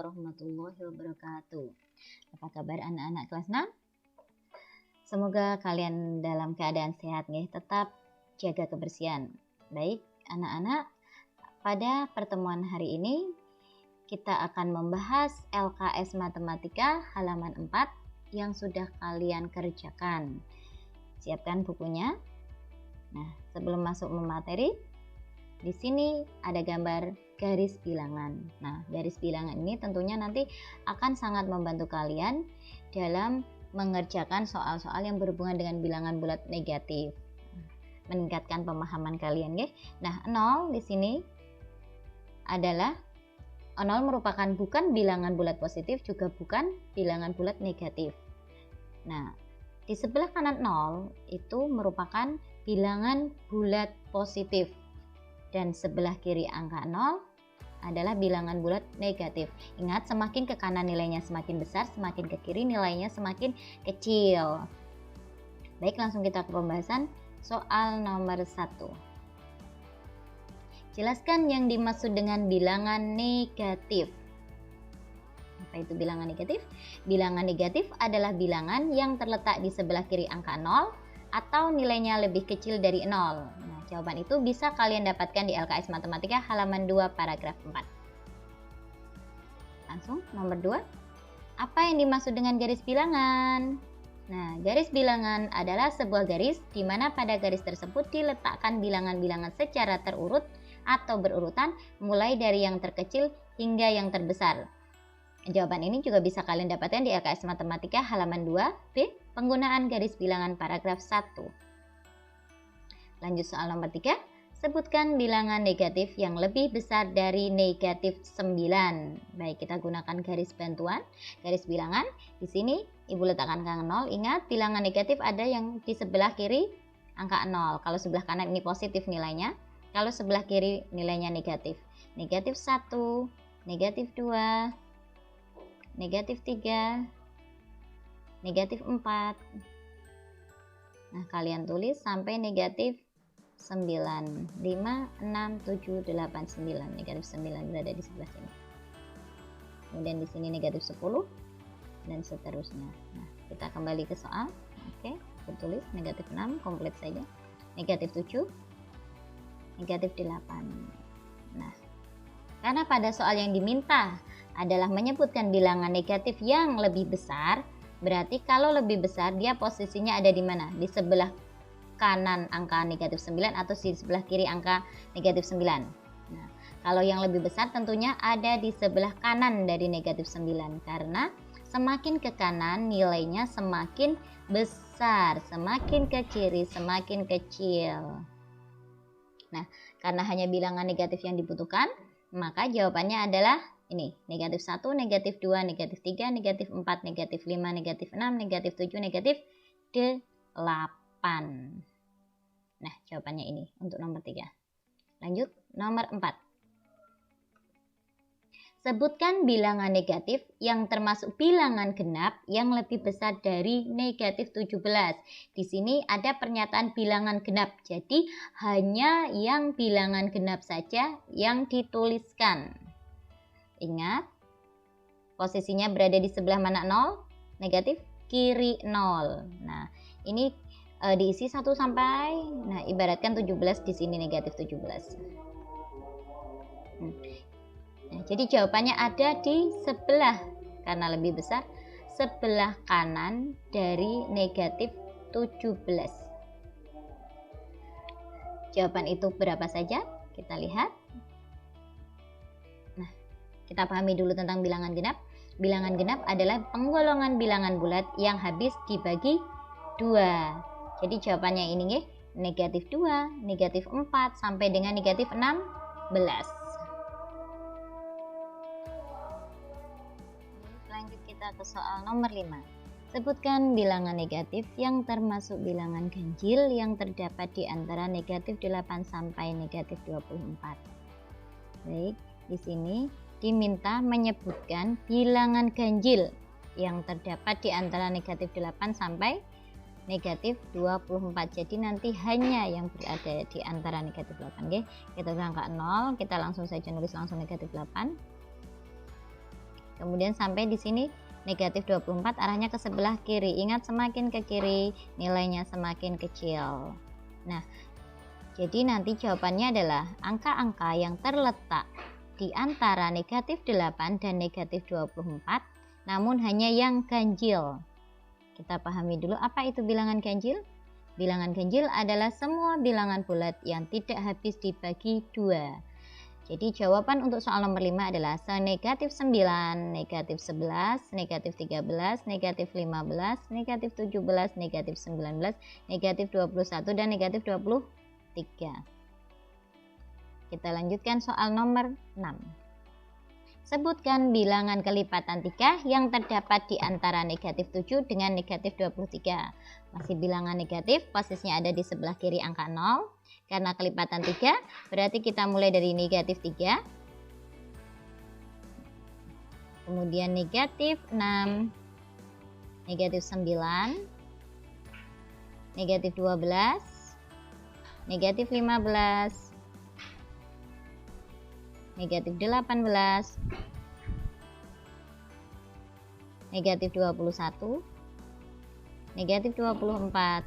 warahmatullahi wabarakatuh. Apa kabar anak-anak kelas 6? Semoga kalian dalam keadaan sehat nih, tetap jaga kebersihan. Baik anak-anak, pada pertemuan hari ini kita akan membahas LKS Matematika halaman 4 yang sudah kalian kerjakan. Siapkan bukunya. Nah, sebelum masuk materi, di sini ada gambar garis bilangan. Nah, garis bilangan ini tentunya nanti akan sangat membantu kalian dalam mengerjakan soal-soal yang berhubungan dengan bilangan bulat negatif. Meningkatkan pemahaman kalian, ya. Nah, 0 di sini adalah 0 merupakan bukan bilangan bulat positif, juga bukan bilangan bulat negatif. Nah, di sebelah kanan 0 itu merupakan bilangan bulat positif. Dan sebelah kiri angka 0 adalah bilangan bulat negatif. Ingat, semakin ke kanan nilainya semakin besar, semakin ke kiri nilainya semakin kecil. Baik, langsung kita ke pembahasan soal nomor 1. Jelaskan yang dimaksud dengan bilangan negatif. Apa itu bilangan negatif? Bilangan negatif adalah bilangan yang terletak di sebelah kiri angka 0 atau nilainya lebih kecil dari 0. Nah, jawaban itu bisa kalian dapatkan di LKS Matematika halaman 2 paragraf 4. Langsung nomor 2. Apa yang dimaksud dengan garis bilangan? Nah, garis bilangan adalah sebuah garis di mana pada garis tersebut diletakkan bilangan-bilangan secara terurut atau berurutan mulai dari yang terkecil hingga yang terbesar. Jawaban ini juga bisa kalian dapatkan di LKS Matematika halaman 2B, penggunaan garis bilangan paragraf 1. Lanjut soal nomor 3. Sebutkan bilangan negatif yang lebih besar dari negatif 9. Baik, kita gunakan garis bantuan, garis bilangan. Di sini Ibu letakkan angka 0. Ingat, bilangan negatif ada yang di sebelah kiri angka 0. Kalau sebelah kanan ini positif nilainya, kalau sebelah kiri nilainya negatif. Negatif 1, negatif 2, negatif 3, negatif 4. Nah, kalian tulis sampai negatif 9, 5, 6, 7, 8, 9. Negatif 9 berada di sebelah sini. Kemudian di sini negatif 10 dan seterusnya. Nah, kita kembali ke soal. Oke, aku tulis negatif 6, komplit saja. Negatif 7, negatif 8. Nah, karena pada soal yang diminta adalah menyebutkan bilangan negatif yang lebih besar, berarti kalau lebih besar dia posisinya ada di mana? Di sebelah kanan angka negatif 9 atau di sebelah kiri angka negatif 9. Nah, kalau yang lebih besar tentunya ada di sebelah kanan dari negatif 9, karena semakin ke kanan nilainya semakin besar, semakin ke kiri semakin kecil. Nah, karena hanya bilangan negatif yang dibutuhkan, maka jawabannya adalah ini, negatif 1, negatif 2, negatif 3, negatif 4, negatif 5, negatif 6, negatif 7, negatif 8. Nah, jawabannya ini untuk nomor 3. Lanjut, nomor 4. Sebutkan bilangan negatif yang termasuk bilangan genap yang lebih besar dari negatif 17. Di sini ada pernyataan bilangan genap, jadi hanya yang bilangan genap saja yang dituliskan. Ingat, posisinya berada di sebelah mana 0? Negatif kiri 0. Nah, ini diisi 1 sampai, nah ibaratkan 17 di sini negatif 17. Nah, jadi jawabannya ada di sebelah, karena lebih besar, sebelah kanan dari negatif 17. Jawaban itu berapa saja? Kita lihat. Nah, kita pahami dulu tentang bilangan genap. Bilangan genap adalah penggolongan bilangan bulat yang habis dibagi 2. Jadi jawabannya ini ya, negatif 2, negatif 4, sampai dengan negatif 16. Lanjut kita ke soal nomor 5. Sebutkan bilangan negatif yang termasuk bilangan ganjil yang terdapat di antara negatif 8 sampai negatif 24. Baik, di sini diminta menyebutkan bilangan ganjil yang terdapat di antara negatif 8 sampai negatif 24. Jadi nanti hanya yang berada di antara negatif 8. Kita angka 0, kita langsung saja nulis langsung negatif 8. Kemudian sampai di sini negatif 24 arahnya ke sebelah kiri. Ingat, semakin ke kiri nilainya semakin kecil. Nah, jadi nanti jawabannya adalah angka-angka yang terletak di antara negatif 8 dan negatif 24, namun hanya yang ganjil. Kita pahami dulu apa itu bilangan ganjil. Bilangan ganjil adalah semua bilangan bulat yang tidak habis dibagi 2. Jadi jawaban untuk soal nomor 5 adalah senegatif 9, negatif 11, negatif 13, negatif 15, negatif 17, negatif 19, negatif 21, dan negatif 23. Kita lanjutkan soal nomor 6. Sebutkan bilangan kelipatan 3 yang terdapat di antara negatif 7 dengan negatif 23. Masih bilangan negatif, posisinya ada di sebelah kiri angka 0. Karena kelipatan 3, berarti kita mulai dari negatif 3. Kemudian negatif 6, negatif 9, negatif 12, negatif 15, negatif 18, negatif 21, negatif 24,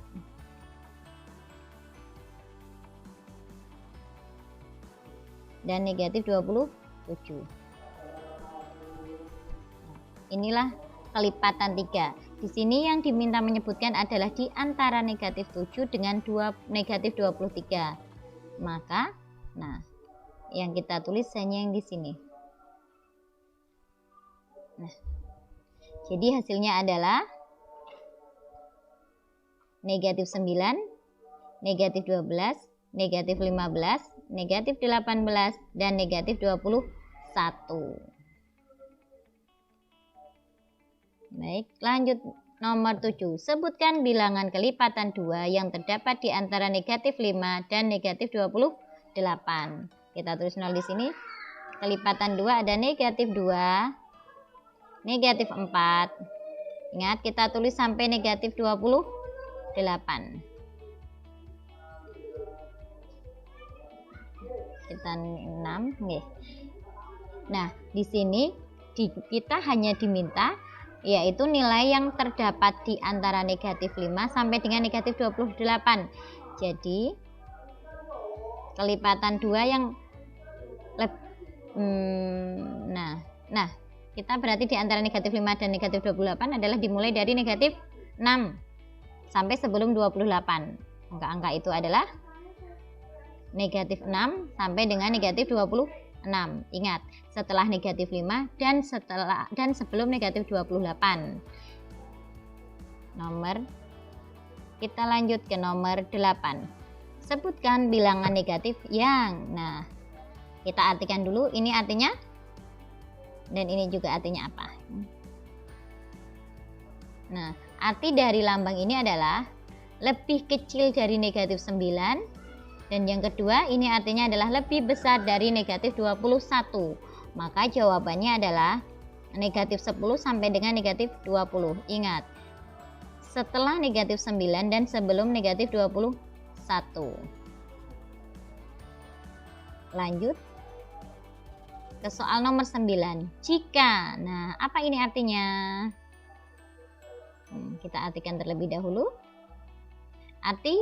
dan negatif 27. Inilah kelipatan 3. Di sini yang diminta menyebutkan adalah di antara negatif 7 dengan negatif 23. Maka, yang kita tulis hanya yang di sini. Nah, jadi hasilnya adalah negatif 9, negatif 12, negatif 15, negatif 18, dan negatif 21. Baik, lanjut nomor 7. Sebutkan bilangan kelipatan 2 yang terdapat di antara negatif 5 dan negatif 28. Kita tulis 0 di sini. Kelipatan 2 ada negatif 2, negatif 4. Ingat, kita tulis sampai negatif 28. Kita 6, nih. Nah, di sini kita hanya diminta yaitu nilai yang terdapat di antara negatif 5 sampai dengan negatif 28. Jadi kelipatan 2 yang nah kita berarti di antara negatif 5 dan negatif 28 adalah dimulai dari negatif 6 sampai sebelum 28. Angka-angka itu adalah negatif 6 sampai dengan negatif 26. Ingat, setelah negatif 5 dan sebelum negatif 28. Kita lanjut ke nomor 8. Sebutkan bilangan negatif yang, kita artikan dulu ini artinya dan ini juga artinya apa. Nah, arti dari lambang ini adalah lebih kecil dari negatif 9. Dan yang kedua, ini artinya adalah lebih besar dari negatif 21. Maka jawabannya adalah negatif 10 sampai dengan negatif 20. Ingat, setelah negatif 9 dan sebelum negatif 21. Lanjut ke soal nomor 9. Jika, apa ini artinya? Kita artikan terlebih dahulu. Arti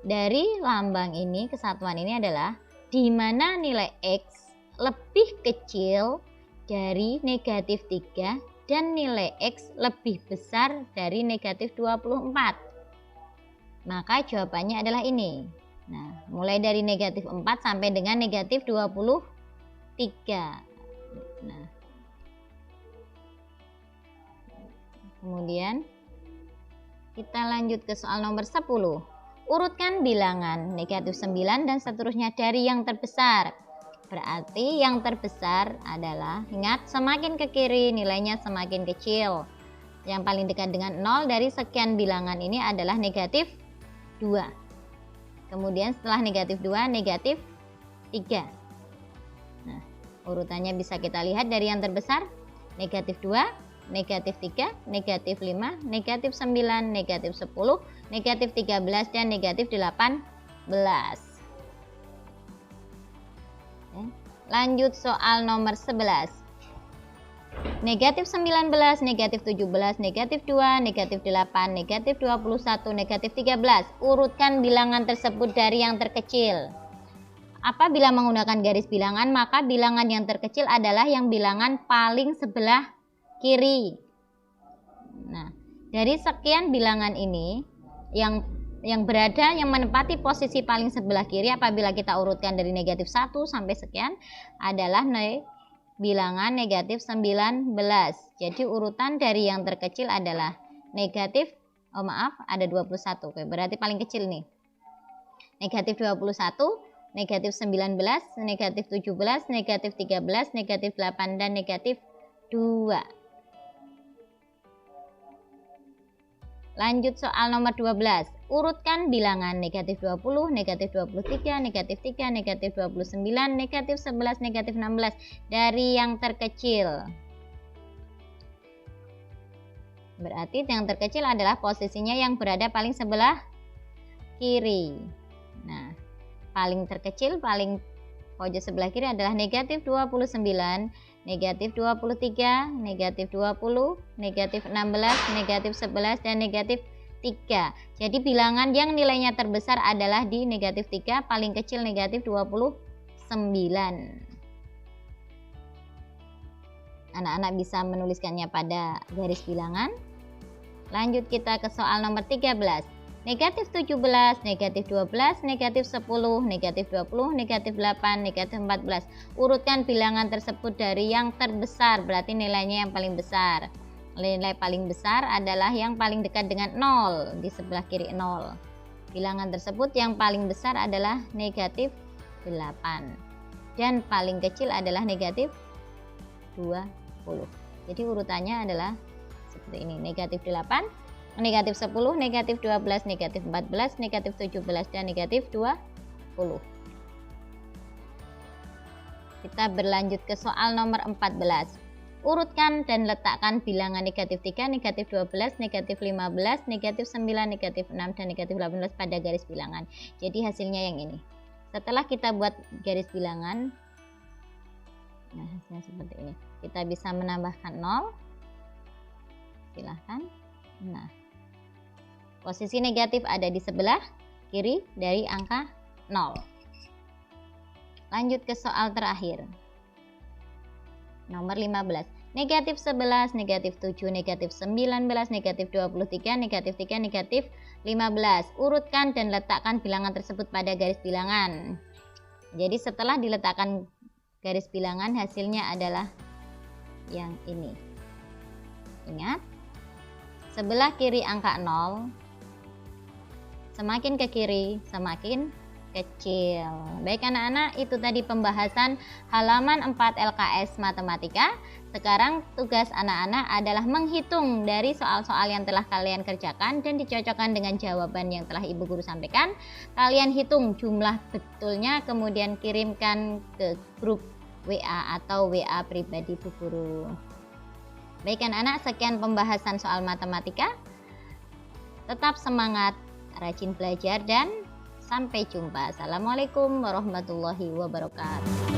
dari lambang ini, kesatuan ini adalah di mana nilai X lebih kecil dari negatif 3 dan nilai X lebih besar dari negatif 24. Maka jawabannya adalah ini. Mulai dari negatif 4 sampai dengan negatif 23. Kemudian kita lanjut ke soal nomor 10. Urutkan bilangan negatif 9 dan seterusnya dari yang terbesar. Berarti yang terbesar adalah, ingat, semakin ke kiri nilainya semakin kecil. Yang paling dekat dengan 0 dari sekian bilangan ini adalah negatif 2. Kemudian setelah negatif 2, negatif 3. Urutannya bisa kita lihat dari yang terbesar, negatif 2, negatif 3, negatif 5, negatif 9, negatif 10, negatif 13, dan negatif 18. Lanjut soal nomor 11. negatif 19, negatif 17, negatif 2, negatif 8, negatif 21, negatif 13. Urutkan bilangan tersebut dari yang terkecil. Apabila menggunakan garis bilangan, maka bilangan yang terkecil adalah yang bilangan paling sebelah kiri. Nah, dari sekian bilangan ini, yang menempati posisi paling sebelah kiri apabila kita urutkan dari negatif 1 sampai sekian adalah bilangan negatif 19. Jadi urutan dari yang terkecil adalah negatif, ada 21. Oke, berarti paling kecil nih. Negatif 21, negatif 19, negatif 17, negatif 13, negatif 8, dan negatif 2. Lanjut soal nomor 12. Urutkan bilangan negatif 20, negatif 23, negatif 3, negatif 29, negatif 11, negatif 16 dari yang terkecil. Berarti yang terkecil adalah posisinya yang berada paling sebelah kiri. Nah, paling terkecil, paling pojok sebelah kiri adalah negatif 29, negatif 23, negatif 20, negatif 16, negatif 11, dan negatif 3. Jadi bilangan yang nilainya terbesar adalah di negatif 3, paling kecil negatif 29. Anak-anak bisa menuliskannya pada garis bilangan. Lanjut kita ke soal nomor 13. Negatif 17, negatif 12, negatif 10, negatif 20, negatif 8, negatif 14. Urutkan bilangan tersebut dari yang terbesar, berarti nilainya yang paling besar. Nilai paling besar adalah yang paling dekat dengan 0, di sebelah kiri 0. Bilangan tersebut yang paling besar adalah negatif 8. Dan paling kecil adalah negatif 20. Jadi urutannya adalah seperti ini, negatif 8, negatif 10, negatif 12, negatif 14, negatif 17, dan negatif 20. Kita berlanjut ke soal nomor 14. Urutkan dan letakkan bilangan negatif 3, negatif 12, negatif 15, negatif 9, negatif 6, dan negatif 18 pada garis bilangan. Jadi hasilnya yang ini. Setelah kita buat garis bilangan, nah hasilnya seperti ini. Kita bisa menambahkan 0. Silahkan. Nah, posisi negatif ada di sebelah kiri dari angka 0. Lanjut ke soal terakhir. Nomor 15. Negatif 11, negatif 7, negatif 19, negatif 23, negatif 3, negatif 15. Urutkan dan letakkan bilangan tersebut pada garis bilangan. Jadi setelah diletakkan garis bilangan, hasilnya adalah yang ini. Ingat, sebelah kiri angka 0, semakin ke kiri semakin kecil. Baik anak-anak, itu tadi pembahasan halaman 4 LKS Matematika. Sekarang tugas anak-anak adalah menghitung dari soal-soal yang telah kalian kerjakan dan dicocokkan dengan jawaban yang telah Ibu Guru sampaikan. Kalian hitung jumlah betulnya, kemudian kirimkan ke grup WA atau WA pribadi Bu Guru. Baik anak-anak, sekian pembahasan soal matematika. Tetap semangat, rajin belajar, dan sampai jumpa. Assalamualaikum warahmatullahi wabarakatuh.